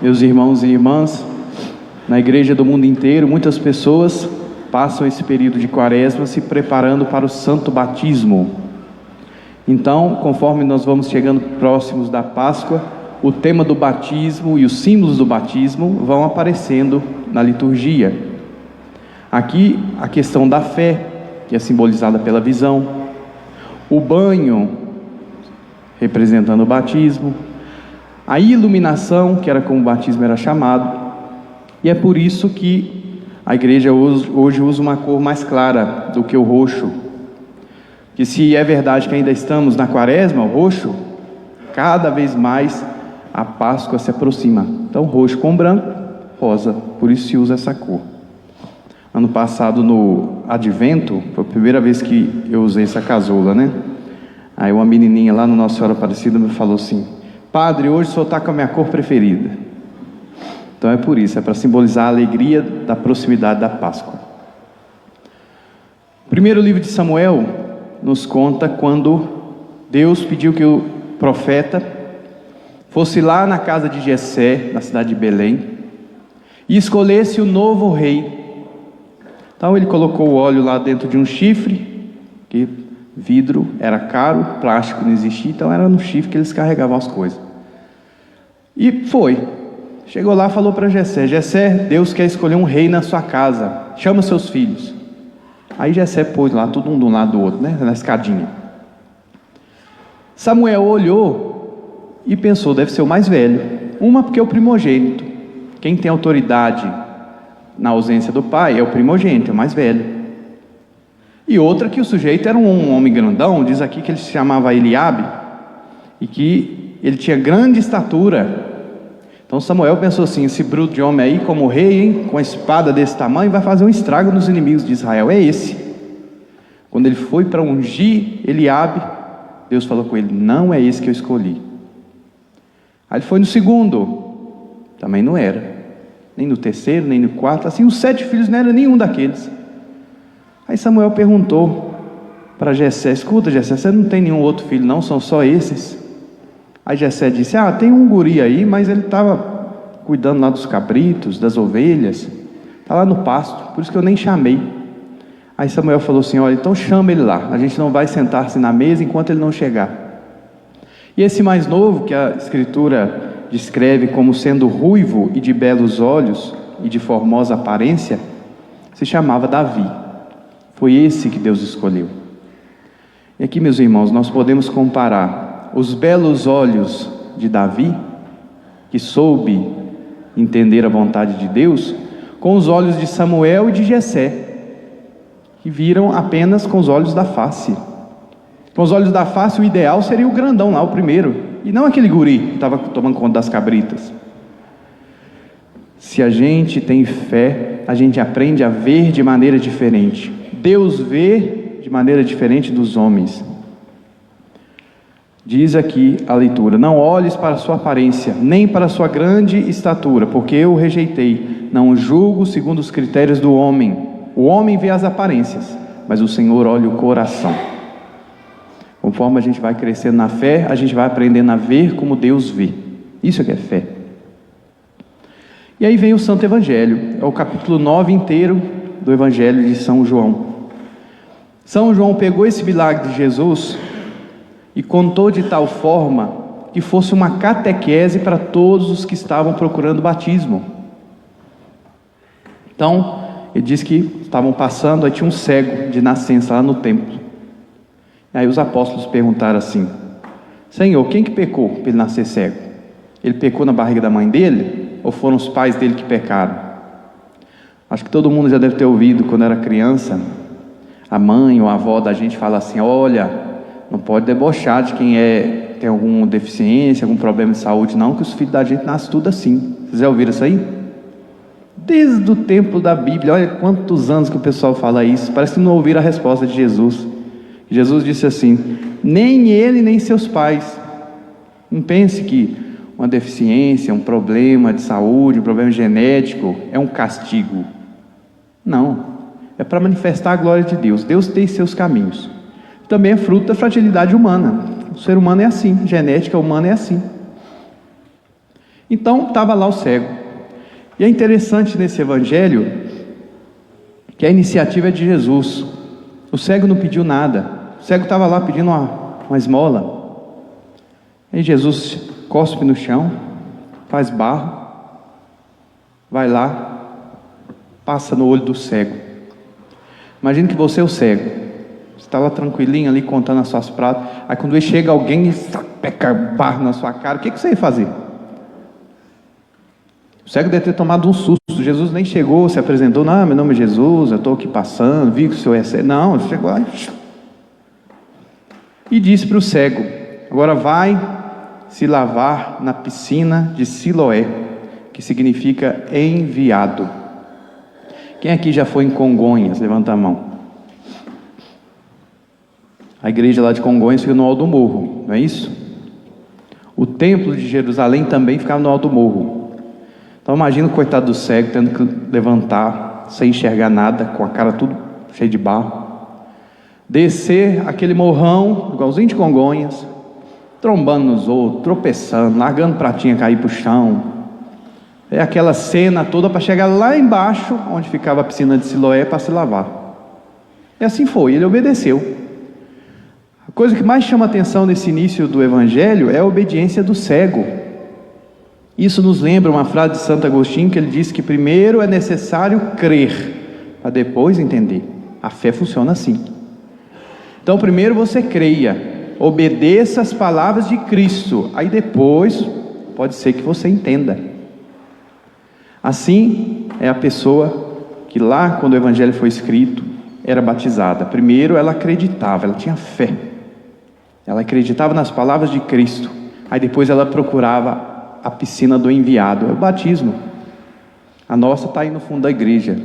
Meus irmãos e irmãs, na igreja do mundo inteiro, muitas pessoas passam esse período de quaresma se preparando para o santo batismo. Então, conforme nós vamos chegando próximos da Páscoa, o tema do batismo e os símbolos do batismo vão aparecendo na liturgia. Aqui, a questão da fé, que é simbolizada pela visão, o banho, representando o batismo, a iluminação, que era como o batismo era chamado, e é por isso que a igreja hoje usa uma cor mais clara do que o roxo, que se é verdade que ainda estamos na quaresma, o roxo, cada vez mais a Páscoa se aproxima, então roxo com branco, rosa, por isso se usa essa cor. Ano passado no Advento, foi a primeira vez que eu usei essa casoula, né? Aí uma menininha lá no Nossa Senhora Aparecida me falou assim: padre, hoje o senhor está com a minha cor preferida. Então é por isso, é para simbolizar a alegria da proximidade da Páscoa. O primeiro livro de Samuel nos conta quando Deus pediu que o profeta fosse lá na casa de Jessé, na cidade de Belém, e escolhesse o novo rei. Então ele colocou o óleo lá dentro de um chifre, que vidro era caro, plástico não existia, então era no chifre que eles carregavam as coisas. E foi. Chegou lá e falou para Jessé: Jessé, Deus quer escolher um rei na sua casa, chama seus filhos. Aí Jessé pôs lá, todo um de um lado do outro, né, na escadinha. Samuel olhou e pensou: deve ser o mais velho. Uma, porque é o primogênito. Quem tem autoridade na ausência do pai é o primogênito, é o mais velho. E outra, que o sujeito era um homem grandão, diz aqui que ele se chamava Eliabe, e que ele tinha grande estatura. Então Samuel pensou assim: esse bruto de homem aí como rei, hein, com a espada desse tamanho, vai fazer um estrago nos inimigos de Israel, é esse. Quando ele foi para ungir Eliabe, Deus falou com ele: não é esse que eu escolhi. Aí ele foi no segundo, também não era, nem no terceiro, nem no quarto, assim os 7 filhos não era nenhum daqueles. Aí Samuel perguntou para Jessé: escuta, Jessé, você não tem nenhum outro filho não, são só esses? Aí Jessé disse: tem um guri aí, mas ele estava cuidando lá dos cabritos, das ovelhas, está lá no pasto, por isso que eu nem chamei. Aí Samuel falou assim: olha, então chama ele lá, a gente não vai sentar-se na mesa enquanto ele não chegar. E esse mais novo, que a Escritura descreve como sendo ruivo e de belos olhos e de formosa aparência, se chamava Davi. Foi esse que Deus escolheu. E aqui, meus irmãos, nós podemos comparar os belos olhos de Davi, que soube entender a vontade de Deus, com os olhos de Samuel e de Jessé, que viram apenas com os olhos da face. Com os olhos da face, o ideal seria o grandão lá, o primeiro, e não aquele guri que estava tomando conta das cabritas. Se a gente tem fé, a gente aprende a ver de maneira diferente. Deus vê de maneira diferente dos homens. Diz aqui a leitura: não olhes para a sua aparência, nem para a sua grande estatura, porque eu o rejeitei. Não julgo segundo os critérios do homem. O homem vê as aparências, mas o Senhor olha o coração. Conforme a gente vai crescendo na fé, a gente vai aprendendo a ver como Deus vê. Isso é que é fé. E aí vem o Santo Evangelho, é o capítulo 9 inteiro do Evangelho de São João. São João pegou esse milagre de Jesus e contou de tal forma que fosse uma catequese para todos os que estavam procurando batismo. Então, ele diz que estavam passando, aí tinha um cego de nascença lá no templo. Aí os apóstolos perguntaram assim: Senhor, quem que pecou para ele nascer cego? Ele pecou na barriga da mãe dele? Ou foram os pais dele que pecaram? Acho que todo mundo já deve ter ouvido quando era criança, a mãe ou a avó da gente fala assim: olha, não pode debochar de quem tem alguma deficiência, algum problema de saúde não, que os filhos da gente nascem tudo assim. Vocês já ouviram isso aí? Desde o tempo da Bíblia, olha quantos anos que o pessoal fala isso, parece que não ouviram a resposta de Jesus. Jesus disse assim: nem ele nem seus pais. Não pense que uma deficiência, um problema de saúde, um problema genético é um castigo. Não, é para manifestar a glória de Deus. Deus tem seus caminhos. Também é fruto da fragilidade humana. O ser humano é assim, genética humana é assim. Então estava lá o cego. E é interessante nesse evangelho que a iniciativa é de Jesus. O cego não pediu nada. O cego estava lá pedindo uma esmola. Aí Jesus cospe no chão, faz barro, vai lá, passa no olho do cego. Imagina que você é o cego. Você está lá tranquilinho ali contando as suas pratas. Aí quando chega alguém e peca barro na sua cara, o que você ia fazer? O cego deve ter tomado um susto. Jesus nem chegou, se apresentou. Não, meu nome é Jesus, eu estou aqui passando, vi que o senhor é cego. Não, ele chegou lá e disse para o cego: agora vai se lavar na piscina de Siloé, que significa enviado. Quem aqui já foi em Congonhas? Levanta a mão. A igreja lá de Congonhas fica no alto do morro, não é isso? O templo de Jerusalém também ficava no alto do morro. Então imagina o coitado do cego tendo que levantar, sem enxergar nada, com a cara tudo cheia de barro, descer aquele morrão, igualzinho de Congonhas, trombando nos outros, tropeçando, largando pratinha cair para o chão. É aquela cena toda para chegar lá embaixo, onde ficava a piscina de Siloé, para se lavar. E assim foi, ele obedeceu. A coisa que mais chama atenção nesse início do evangelho é a obediência do cego. Isso nos lembra uma frase de Santo Agostinho, que ele diz que primeiro é necessário crer, para depois entender. A fé funciona assim. Então primeiro você creia, obedeça as palavras de Cristo, aí depois pode ser que você entenda. Assim é a pessoa que lá, quando o evangelho foi escrito, era batizada. Primeiro ela acreditava, ela tinha fé, ela acreditava nas palavras de Cristo, aí depois ela procurava a piscina do enviado, é o batismo. A nossa está aí no fundo da igreja.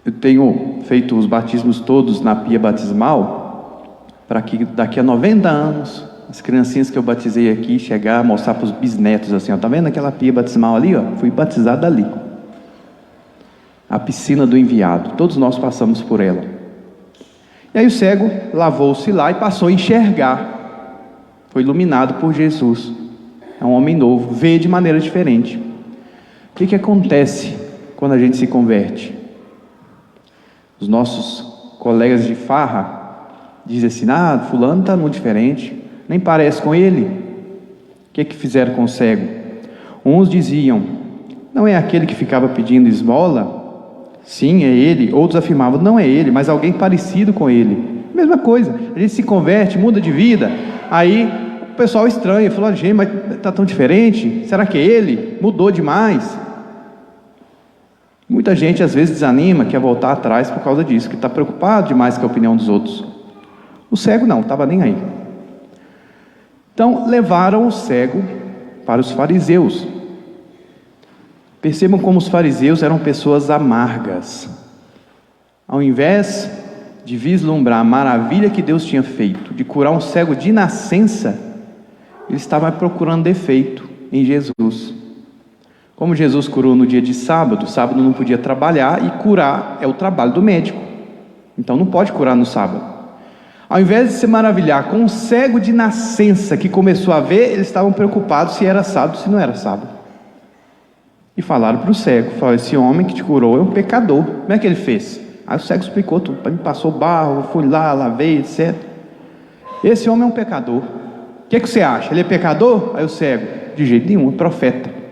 Eu tenho feito os batismos todos na pia batismal, para que daqui a 90 anos, as criancinhas que eu batizei aqui, chegar a mostrar para os bisnetos assim, ó, tá vendo aquela pia batismal ali, ó? Fui batizado ali. A piscina do enviado, todos nós passamos por ela. E aí o cego lavou-se lá e passou a enxergar, foi iluminado por Jesus. É um homem novo, vê de maneira diferente. O que acontece quando a gente se converte? Os nossos colegas de farra dizem assim: fulano está muito diferente, nem parece com ele. O que fizeram com o cego? Uns diziam: não é aquele que ficava pedindo esmola? Sim, é ele. Outros afirmavam: não é ele, mas alguém parecido com ele. Mesma coisa, a gente se converte, muda de vida, aí o pessoal estranha, falou: gente, mas está tão diferente, será que é ele? Mudou demais. Muita gente às vezes desanima, quer voltar atrás por causa disso, que está preocupado demais com a opinião dos outros. O cego não, estava nem aí. Então levaram o cego para os fariseus. Percebam como os fariseus eram pessoas amargas. Ao invés de vislumbrar a maravilha que Deus tinha feito, de curar um cego de nascença, eles estavam procurando defeito em Jesus. Como Jesus curou no dia de sábado, sábado não podia trabalhar, e curar é o trabalho do médico, então não pode curar no sábado. Ao invés de se maravilhar com um cego de nascença que começou a ver, eles estavam preocupados se era sábado, se não era sábado. E falaram para o cego: esse homem que te curou é um pecador. Como é que ele fez? Aí o cego explicou tudo, me passou barro, fui lá, lavei, etc. Esse homem é um pecador. O que você acha? Ele é pecador? Aí o cego: de jeito nenhum, é profeta.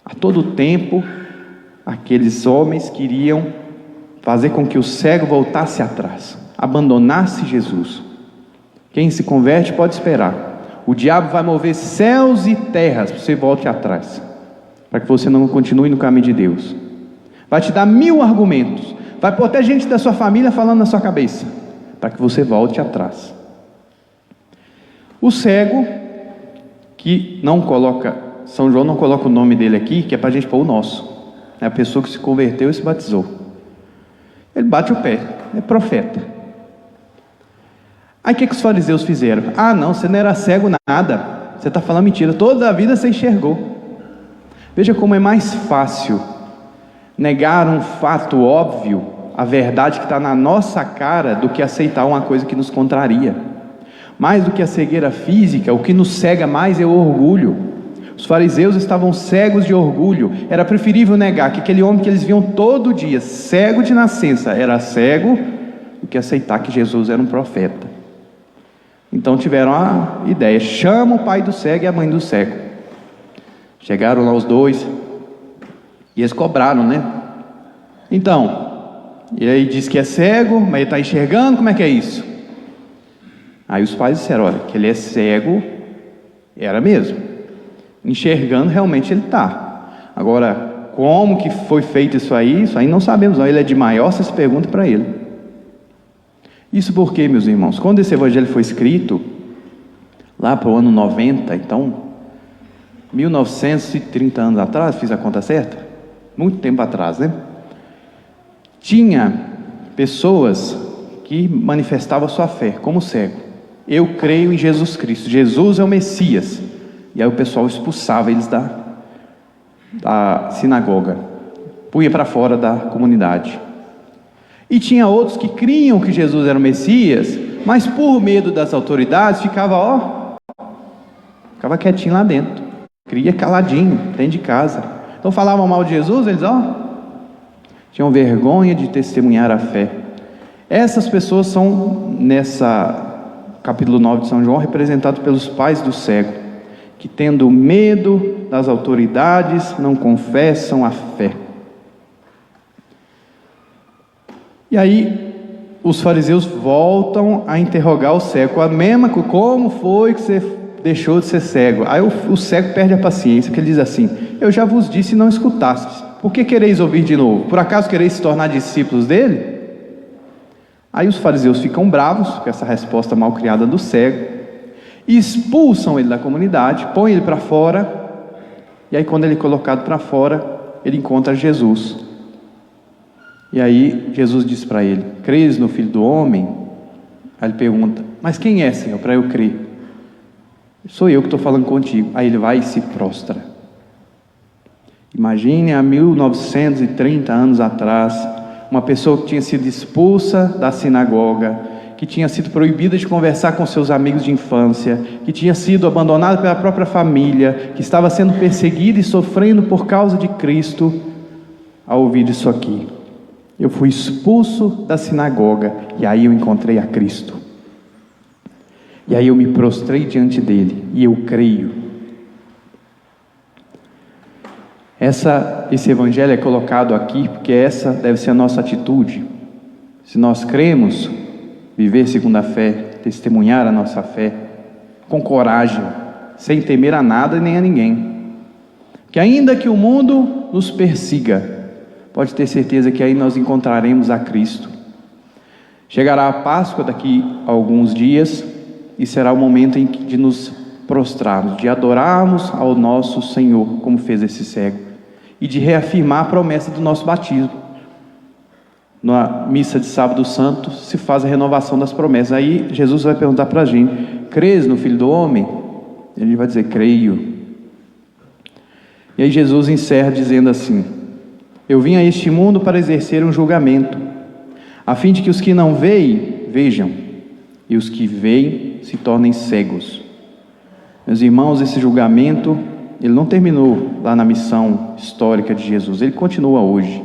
A todo tempo, aqueles homens queriam fazer com que o cego voltasse atrás, abandonasse Jesus. Quem se converte pode esperar. O diabo vai mover céus e terras para que você volte atrás, para que você não continue no caminho de Deus. Vai te dar 1000 argumentos, vai pôr até gente da sua família falando na sua cabeça, para que você volte atrás. O cego, que não coloca, São João não coloca o nome dele aqui, que é para a gente pôr o nosso, é a pessoa que se converteu e se batizou. Ele bate o pé, é profeta. Aí o que os fariseus fizeram? Não, você não era cego nada, você está falando mentira, toda a vida você enxergou. Veja como é mais fácil negar um fato óbvio, a verdade que está na nossa cara, do que aceitar uma coisa que nos contraria. Mais do que a cegueira física, o que nos cega mais é o orgulho. Os fariseus estavam cegos de orgulho. Era preferível negar que aquele homem que eles viam todo dia, cego de nascença, era cego, do que aceitar que Jesus era um profeta. Então tiveram a ideia: chama o pai do cego e a mãe do cego. Chegaram lá os dois e eles cobraram, né? Então, e aí diz que é cego, mas ele está enxergando, como é que é isso? Aí os pais disseram: olha, que ele é cego, era mesmo. Enxergando, realmente ele está. Agora, como que foi feito isso aí não sabemos não. Ele é de maior, vocês perguntam para ele. Isso porque, meus irmãos, quando esse evangelho foi escrito, lá para o ano 90, então, 1930 anos atrás, fiz a conta certa? Muito tempo atrás, né? Tinha pessoas que manifestavam sua fé, como cego. Eu creio em Jesus Cristo, Jesus é o Messias. E aí o pessoal expulsava eles da sinagoga, punha para fora da comunidade. E tinha outros que criam que Jesus era o Messias, mas por medo das autoridades ficava quietinho lá dentro, cria caladinho, dentro de casa. Então falavam mal de Jesus, eles tinham vergonha de testemunhar a fé. Essas pessoas são, capítulo 9 de São João, representados pelos pais do cego, que tendo medo das autoridades, não confessam a fé. E aí, os fariseus voltam a interrogar o cego, como foi que você deixou de ser cego? Aí o cego perde a paciência, porque ele diz assim: eu já vos disse e não escutastes, por que quereis ouvir de novo? Por acaso quereis se tornar discípulos dele? Aí os fariseus ficam bravos com essa resposta mal criada do cego, e expulsam ele da comunidade, põem ele para fora. E aí quando ele é colocado para fora, ele encontra Jesus. E aí Jesus diz para ele: crês no Filho do Homem? Aí ele pergunta: mas quem é, Senhor, para eu crer? Sou eu que estou falando contigo. Aí ele vai e se prostra. Imagine, há 1930 anos atrás, uma pessoa que tinha sido expulsa da sinagoga, que tinha sido proibida de conversar com seus amigos de infância, que tinha sido abandonada pela própria família, que estava sendo perseguida e sofrendo por causa de Cristo, ao ouvir isso aqui: eu fui expulso da sinagoga, e aí eu encontrei a Cristo, e aí eu me prostrei diante dele, e eu creio. Esse evangelho é colocado aqui, porque essa deve ser a nossa atitude. Se nós cremos, viver segundo a fé, testemunhar a nossa fé, com coragem, sem temer a nada nem a ninguém. Que ainda que o mundo nos persiga, pode ter certeza que aí nós encontraremos a Cristo. Chegará a Páscoa daqui a alguns dias, e será o momento de nos prostrarmos, de adorarmos ao nosso Senhor, como fez esse cego, e de reafirmar a promessa do nosso batismo. Na missa de Sábado Santo se faz a renovação das promessas. Aí Jesus vai perguntar para a gente: crês no Filho do Homem? Ele vai dizer: creio. E aí Jesus encerra dizendo assim: eu vim a este mundo para exercer um julgamento, a fim de que os que não veem, vejam, e os que veem se tornem cegos. Meus irmãos, esse julgamento, ele não terminou lá na missão histórica de Jesus, ele continua hoje.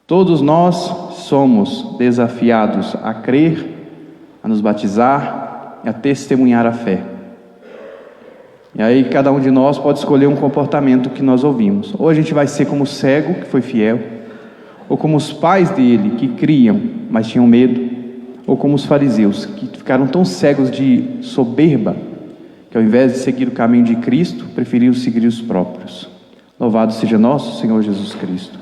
Todos nós somos desafiados a crer, a nos batizar e a testemunhar a fé. E aí cada um de nós pode escolher um comportamento que nós ouvimos. Ou a gente vai ser como o cego, que foi fiel, ou como os pais dele, que criam, mas tinham medo, ou como os fariseus, que ficaram tão cegos de soberba, que ao invés de seguir o caminho de Cristo, preferiram seguir os próprios. Louvado seja nosso Senhor Jesus Cristo.